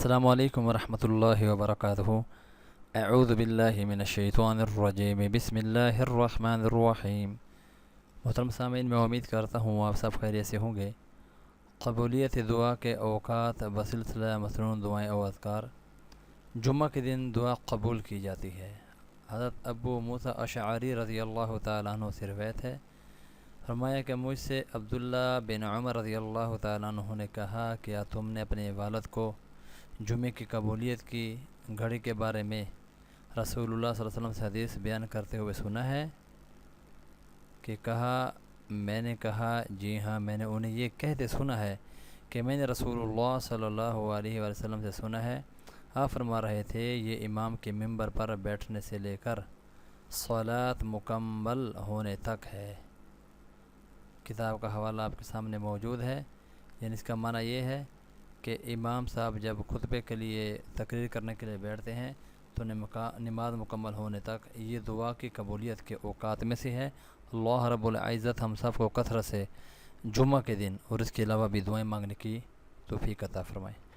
السلام علیکم ورحمۃ اللہ وبرکاتہ۔ اعوذ باللہ من الشیطان الرجیم، بسم اللہ الرحمن الرحیم۔ محترم سامعین، میں امید کرتا ہوں آپ سب خیریت سے ہوں گے۔ قبولیت دعا کے اوقات بسلسلہ مسنون دعائیں و اذکار۔ جمعہ کے دن دعا قبول کی جاتی ہے۔ حضرت ابو موسیٰ اشعری رضی اللہ تعالیٰ عنہ سے روایت ہے، فرمایا کہ مجھ سے عبداللہ بن عمر رضی اللہ تعالیٰ عنہ نے کہا، کیا تم نے اپنے والد کو جمعے کی قبولیت کی گھڑی کے بارے میں رسول اللہ صلی اللہ علیہ وسلم سے حدیث بیان کرتے ہوئے سنا ہے؟ کہ کہا، میں نے کہا جی ہاں، میں نے انہیں یہ کہتے سنا ہے کہ میں نے رسول اللہ صلی اللہ علیہ وسلم سے سنا ہے۔ آپ فرما رہے تھے، یہ امام کے ممبر پر بیٹھنے سے لے کر صلاۃ مکمل ہونے تک ہے۔ کتاب کا حوالہ آپ کے سامنے موجود ہے۔ یعنی اس کا معنی یہ ہے کہ امام صاحب جب خطبے کے لیے تقریر کرنے کے لیے بیٹھتے ہیں تو نماز مکمل ہونے تک یہ دعا کی قبولیت کے اوقات میں سے ہے۔ اللہ رب العزت ہم سب کو کثرت سے جمعہ کے دن اور اس کے علاوہ بھی دعائیں مانگنے کی توفیق عطا فرمائے۔